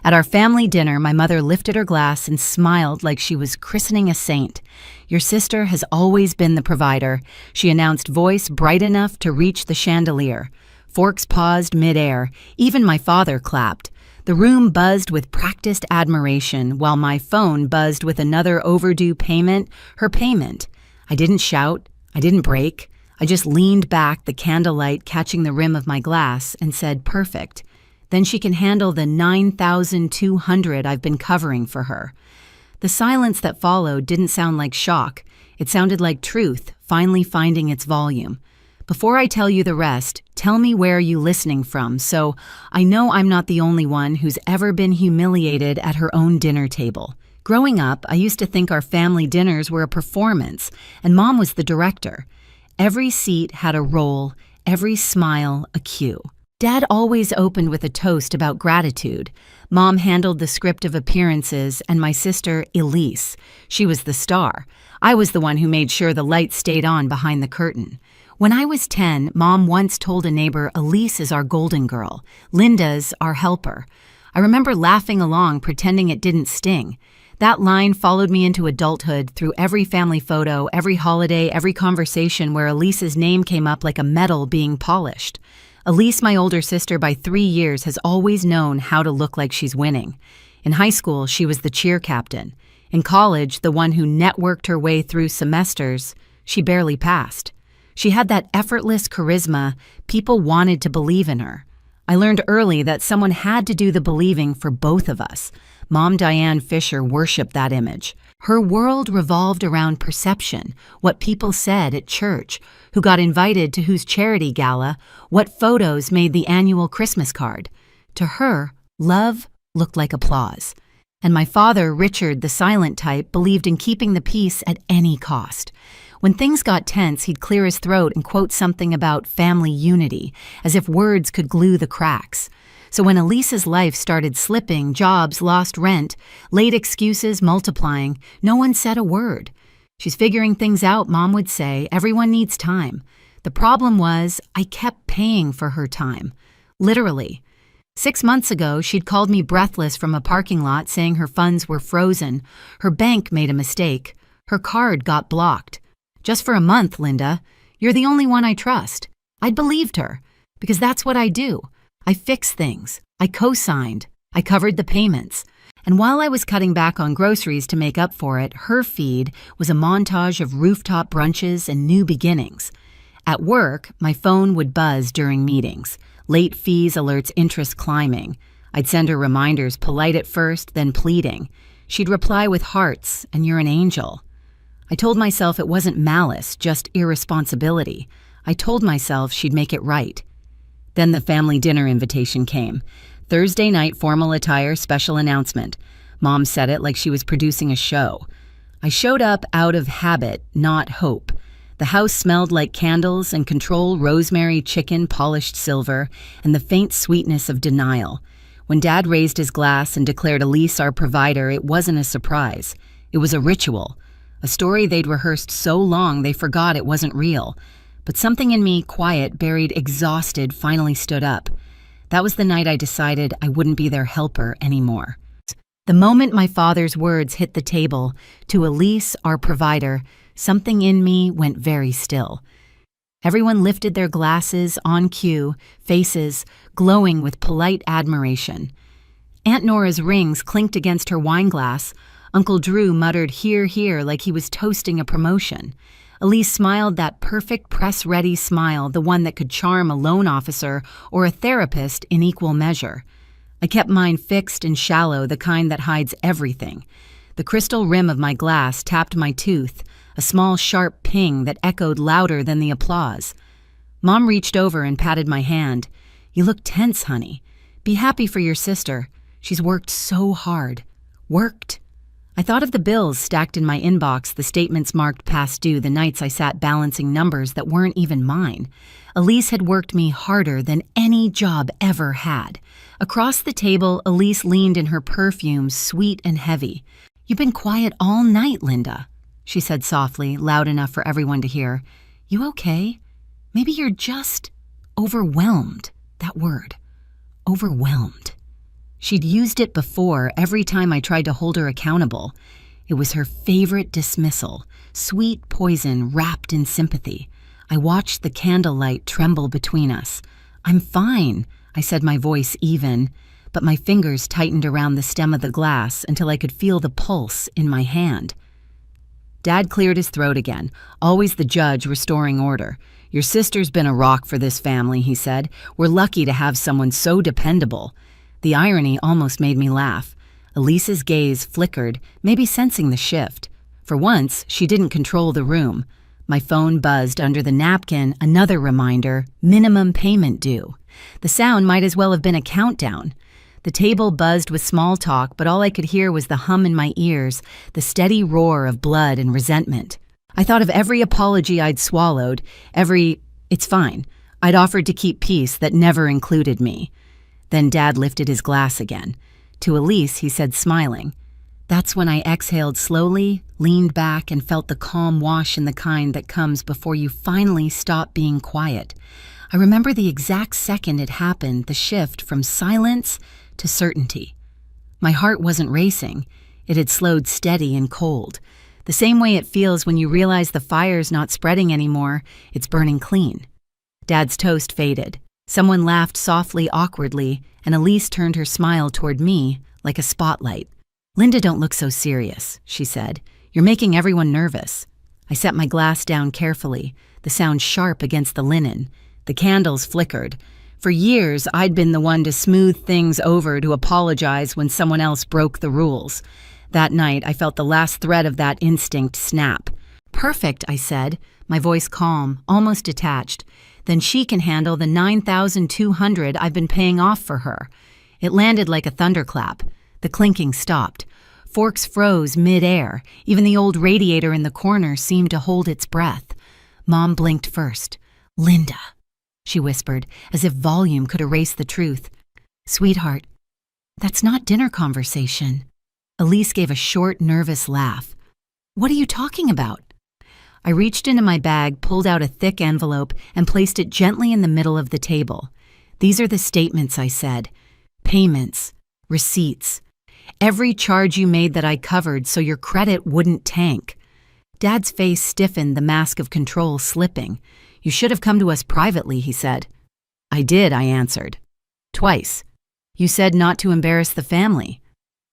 At our family dinner, my mother lifted her glass and smiled like she was christening a saint. "Your sister has always been the provider," she announced, voice bright enough to reach the chandelier. Forks paused mid-air. Even my father clapped. The room buzzed with practiced admiration, while my phone buzzed with another overdue payment, her payment. I didn't shout. I didn't break. I just leaned back, the candlelight catching the rim of my glass, and said, "Perfect. Then she can handle the 9,200 I've been covering for her." The silence that followed didn't sound like shock. It sounded like truth, finally finding its volume. Before I tell you the rest, tell me where you listening from, so I know I'm not the only one who's ever been humiliated at her own dinner table. Growing up, I used to think our family dinners were a performance, and Mom was the director. Every seat had a role, every smile a cue. Dad always opened with a toast about gratitude. Mom handled the script of appearances, and my sister, Elise, she was the star. I was the one who made sure the lights stayed on behind the curtain. When I was 10, Mom once told a neighbor, "Elise is our golden girl. Linda's our helper." I remember laughing along, pretending it didn't sting. That line followed me into adulthood through every family photo, every holiday, every conversation where Elise's name came up like a medal being polished. Elise, my older sister by 3 years, has always known how to look like she's winning. In high school, she was the cheer captain. In college, the one who networked her way through semesters, she barely passed. She had that effortless charisma. People wanted to believe in her. I learned early that someone had to do the believing for both of us. Mom Linda Fischer worshipped that image. Her world revolved around perception, what people said at church, who got invited to whose charity gala, what photos made the annual Christmas card. To her, love looked like applause. And my father, Richard, the silent type, believed in keeping the peace at any cost. When things got tense, he'd clear his throat and quote something about family unity, as if words could glue the cracks. So when Elise's life started slipping, jobs lost rent, late excuses multiplying, no one said a word. "She's figuring things out," Mom would say. "Everyone needs time." The problem was, I kept paying for her time. Literally. 6 months ago, she'd called me breathless from a parking lot saying her funds were frozen. Her bank made a mistake. Her card got blocked. "Just for a month, Linda. You're the only one I trust." I'd believed her, because that's what I do. I fix things. I co-signed. I covered the payments. And while I was cutting back on groceries to make up for it, her feed was a montage of rooftop brunches and new beginnings. At work, my phone would buzz during meetings. Late fees alerts, interest climbing. I'd send her reminders, polite at first, then pleading. She'd reply with hearts, "And you're an angel." I told myself it wasn't malice, just irresponsibility. I told myself she'd make it right. Then the family dinner invitation came. Thursday night formal attire, special announcement. Mom said it like she was producing a show. I showed up out of habit, not hope. The house smelled like candles and control, rosemary, chicken, polished silver, and the faint sweetness of denial. When Dad raised his glass and declared Elise our provider, it wasn't a surprise. It was a ritual. A story they'd rehearsed so long they forgot it wasn't real. But something in me, quiet, buried, exhausted, finally stood up. That was the night I decided I wouldn't be their helper anymore. The moment my father's words hit the table, "To Elise, our provider," something in me went very still. Everyone lifted their glasses on cue, faces glowing with polite admiration. Aunt Nora's rings clinked against her wine glass. Uncle Drew muttered, "Hear, hear," like he was toasting a promotion. Elise smiled that perfect press-ready smile, the one that could charm a loan officer or a therapist in equal measure. I kept mine fixed and shallow, the kind that hides everything. The crystal rim of my glass tapped my tooth, a small sharp ping that echoed louder than the applause. Mom reached over and patted my hand. "You look tense, honey. Be happy for your sister. She's worked so hard." Worked? I thought of the bills stacked in my inbox, the statements marked past due, the nights I sat balancing numbers that weren't even mine. Elise had worked me harder than any job ever had. Across the table, Elise leaned in her perfume, sweet and heavy. "You've been quiet all night, Linda," she said softly, loud enough for everyone to hear. "You okay? Maybe you're just overwhelmed." That word. Overwhelmed. She'd used it before every time I tried to hold her accountable. It was her favorite dismissal, sweet poison wrapped in sympathy. I watched the candlelight tremble between us. "I'm fine," I said, my voice even, but my fingers tightened around the stem of the glass until I could feel the pulse in my hand. Dad cleared his throat again, always the judge restoring order. "Your sister's been a rock for this family," he said. "We're lucky to have someone so dependable." The irony almost made me laugh. Elise's gaze flickered, maybe sensing the shift. For once, she didn't control the room. My phone buzzed under the napkin, another reminder, minimum payment due. The sound might as well have been a countdown. The table buzzed with small talk, but all I could hear was the hum in my ears, the steady roar of blood and resentment. I thought of every apology I'd swallowed, every, "it's fine," I'd offered to keep peace that never included me. Then Dad lifted his glass again. To Elise, he said, smiling. That's when I exhaled slowly, leaned back, and felt the calm wash in the kind that comes before you finally stop being quiet. I remember the exact second it happened, the shift from silence to certainty. My heart wasn't racing. It had slowed steady and cold. The same way it feels when you realize the fire's not spreading anymore, it's burning clean. Dad's toast faded. Someone laughed softly, awkwardly, and Elise turned her smile toward me like a spotlight. "Linda, don't look so serious," she said. "You're making everyone nervous." I set my glass down carefully, the sound sharp against the linen. The candles flickered. For years, I'd been the one to smooth things over, to apologize when someone else broke the rules. That night, I felt the last thread of that instinct snap. "Perfect," I said, my voice calm, almost detached. "Then she can handle the $9,200 I've been paying off for her." It landed like a thunderclap. The clinking stopped. Forks froze mid-air. Even the old radiator in the corner seemed to hold its breath. Mom blinked first. "Linda," she whispered, as if volume could erase the truth. "Sweetheart, that's not dinner conversation." Elise gave a short, nervous laugh. "What are you talking about?" I reached into my bag, pulled out a thick envelope, and placed it gently in the middle of the table. "These are the statements," I said. "Payments, receipts. Every charge you made that I covered so your credit wouldn't tank." Dad's face stiffened, the mask of control slipping. "You should have come to us privately," he said. "I did," I answered. "Twice. You said not to embarrass the family."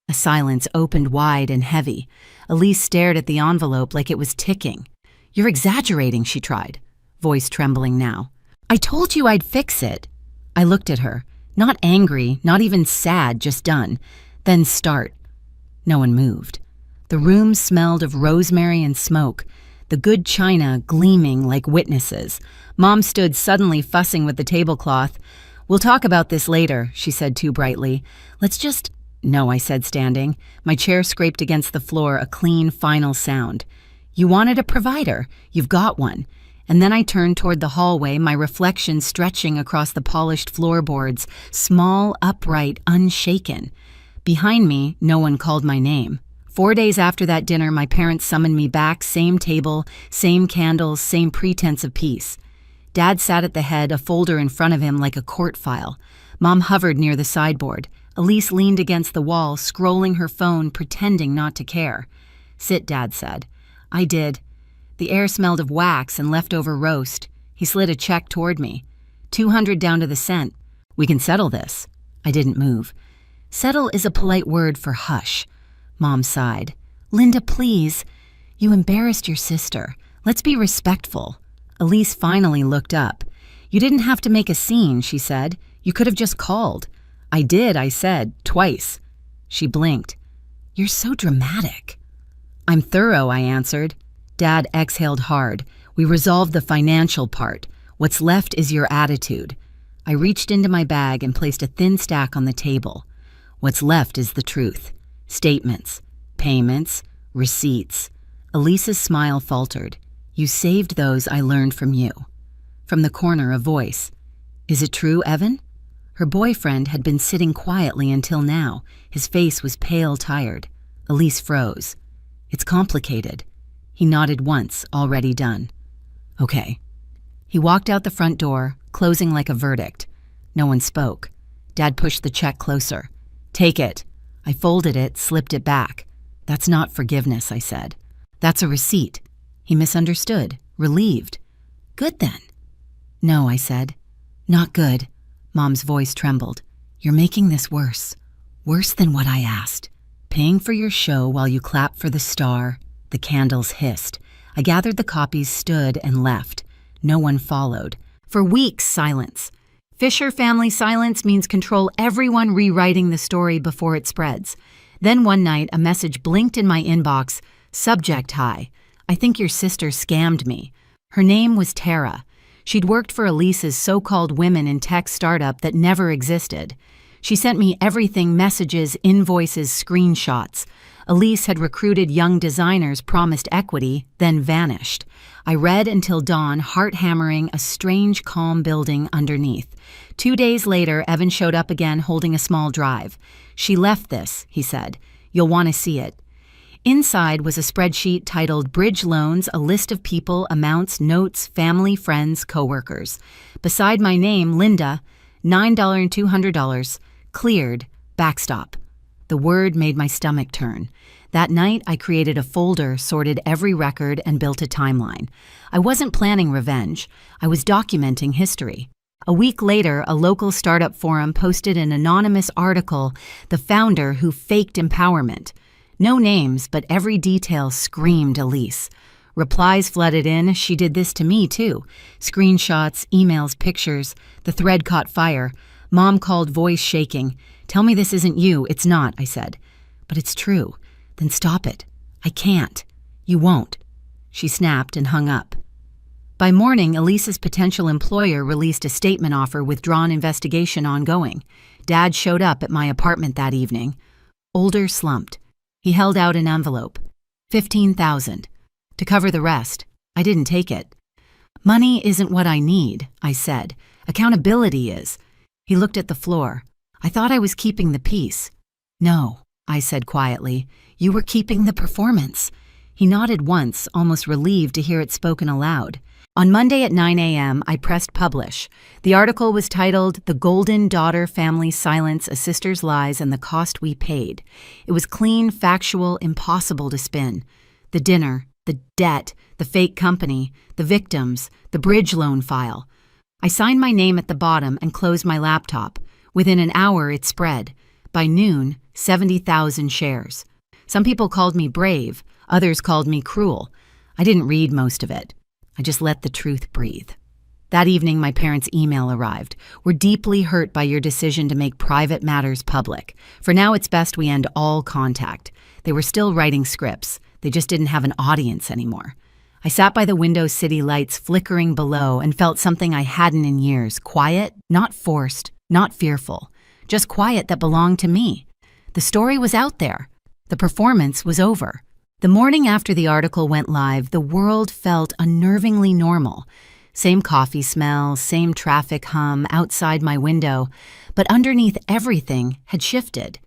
A silence opened wide and heavy. Elise stared at the envelope like it was ticking. "You're exaggerating," she tried, voice trembling now. "I told you I'd fix it." I looked at her, not angry, not even sad, just done. "Then start." No one moved. The room smelled of rosemary and smoke, the good china gleaming like witnesses. Mom stood suddenly fussing with the tablecloth. "We'll talk about this later," she said too brightly. "Let's just—" "No," I said, standing. My chair scraped against the floor, a clean, final sound. "You wanted a provider. You've got one." And then I turned toward the hallway, my reflection stretching across the polished floorboards, small, upright, unshaken. Behind me, no one called my name. 4 days after that dinner, my parents summoned me back, same table, same candles, same pretense of peace. Dad sat at the head, a folder in front of him like a court file. Mom hovered near the sideboard. Elise leaned against the wall, scrolling her phone, pretending not to care. "Sit," Dad said. I did. The air smelled of wax and leftover roast. He slid a check toward me. $200 down to the cent. "We can settle this." I didn't move. "Settle is a polite word for hush." Mom sighed. "Linda, please. You embarrassed your sister. Let's be respectful." Elise finally looked up. "You didn't have to make a scene," she said. "You could have just called." "I did," I said, "twice." She blinked. "You're so dramatic." "I'm thorough," I answered. Dad exhaled hard. "We resolved the financial part. What's left is your attitude." I reached into my bag and placed a thin stack on the table. "What's left is the truth. Statements, payments, receipts." Elise's smile faltered. "You saved those I learned from you." From the corner, a voice. "Is it true, Evan?" Her boyfriend had been sitting quietly until now. His face was pale, tired. Elise froze. "It's complicated." He nodded once, already done. "Okay." He walked out the front door, closing like a verdict. No one spoke. Dad pushed the check closer. Take it. I folded it, slipped it back. That's not forgiveness, I said. That's a receipt. He misunderstood, relieved. Good then. No, I said. Not good. Mom's voice trembled. You're making this worse. Worse than what I asked. Paying for your show while you clap for the star. The candles hissed. I gathered the copies, stood, and left. No one followed. For weeks, silence. Fischer family silence means control everyone rewriting the story before it spreads. Then one night, a message blinked in my inbox. Subject high. I think your sister scammed me. Her name was Tara. She'd worked for Elise's so-called women in tech startup that never existed. She sent me everything: messages, invoices, screenshots. Elise had recruited young designers, promised equity, then vanished. I read until dawn, heart hammering, a strange, calm building underneath. 2 days later, Evan showed up again holding a small drive. She left this, he said. You'll want to see it. Inside was a spreadsheet titled Bridge Loans, a list of people, amounts, notes, family, friends, coworkers. Beside my name, Linda, $9 and $200, cleared, backstop. The word made my stomach turn. That night, I created a folder, sorted every record, and built a timeline. I wasn't planning revenge. I was documenting history. A week later, a local startup forum posted an anonymous article, The Founder Who Faked Empowerment. No names, but every detail screamed Elise. Replies flooded in. She did this to me, too. Screenshots, emails, pictures. The thread caught fire. Mom called, voice shaking. Tell me this isn't you. It's not, I said. But it's true. Then stop it. I can't. You won't. She snapped and hung up. By morning, Elise's potential employer released a statement offer, withdrawn, investigation ongoing. Dad showed up at my apartment that evening. Older slumped. He held out an envelope. $15,000. To cover the rest. I didn't take it. Money isn't what I need, I said. Accountability is. He looked at the floor. I thought I was keeping the peace. No, I said quietly. You were keeping the performance. He nodded once, almost relieved to hear it spoken aloud. On Monday at 9 a.m., I pressed publish. The article was titled, The Golden Daughter Family Silence, A Sister's Lies, and the Cost We Paid. It was clean, factual, impossible to spin. The dinner, the debt, the fake company, the victims, the bridge loan file. I signed my name at the bottom and closed my laptop. Within an hour, it spread. By noon, 70,000 shares. Some people called me brave. Others called me cruel. I didn't read most of it. I just let the truth breathe. That evening, my parents' email arrived. We're deeply hurt by your decision to make private matters public. For now, it's best we end all contact. They were still writing scripts. They just didn't have an audience anymore. I sat by the window, city lights flickering below, and felt something I hadn't in years. Quiet, not forced, not fearful. Just quiet that belonged to me. The story was out there. The performance was over. The morning after the article went live, the world felt unnervingly normal. Same coffee smell, same traffic hum outside my window, but underneath everything had shifted.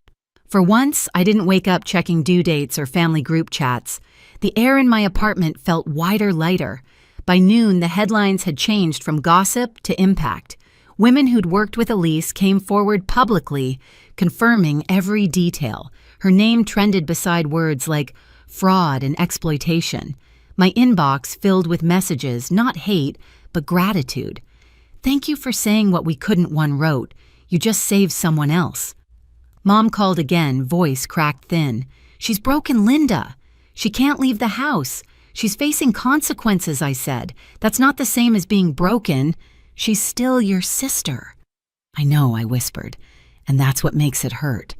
For once, I didn't wake up checking due dates or family group chats. The air in my apartment felt wider, lighter. By noon, the headlines had changed from gossip to impact. Women who'd worked with Elise came forward publicly, confirming every detail. Her name trended beside words like fraud and exploitation. My inbox filled with messages, not hate, but gratitude. Thank you for saying what we couldn't, one wrote. You just saved someone else. Mom called again, voice cracked thin. She's broken Linda. She can't leave the house. She's facing consequences, I said. That's not the same as being broken. She's still your sister. I know, I whispered, and that's what makes it hurt.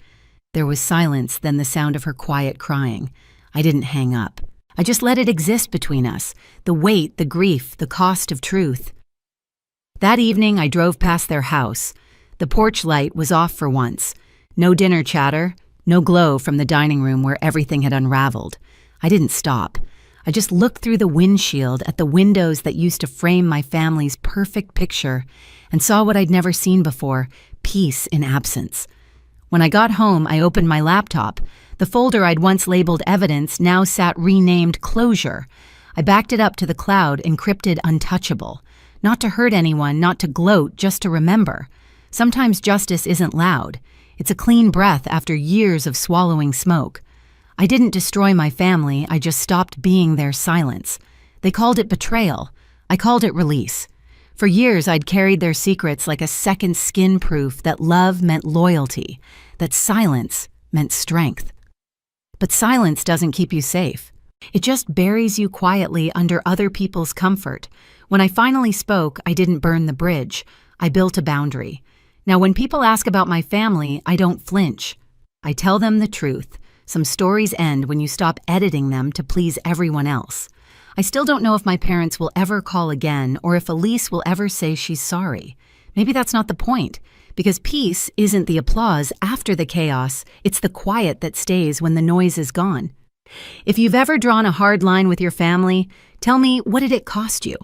There was silence, then the sound of her quiet crying. I didn't hang up. I just let it exist between us, the weight, the grief, the cost of truth. That evening, I drove past their house. The porch light was off for once. No dinner chatter, no glow from the dining room where everything had unraveled. I didn't stop. I just looked through the windshield at the windows that used to frame my family's perfect picture and saw what I'd never seen before, peace in absence. When I got home, I opened my laptop. The folder I'd once labeled evidence now sat renamed closure. I backed it up to the cloud, encrypted untouchable. Not to hurt anyone, not to gloat, just to remember. Sometimes justice isn't loud. It's a clean breath after years of swallowing smoke. I didn't destroy my family, I just stopped being their silence. They called it betrayal. I called it release. For years, I'd carried their secrets like a second skin proof that love meant loyalty, that silence meant strength. But silence doesn't keep you safe. It just buries you quietly under other people's comfort. When I finally spoke, I didn't burn the bridge. I built a boundary. Now, when people ask about my family, I don't flinch. I tell them the truth. Some stories end when you stop editing them to please everyone else. I still don't know if my parents will ever call again or if Elise will ever say she's sorry. Maybe that's not the point, because peace isn't the applause after the chaos, it's the quiet that stays when the noise is gone. If you've ever drawn a hard line with your family, tell me, what did it cost you?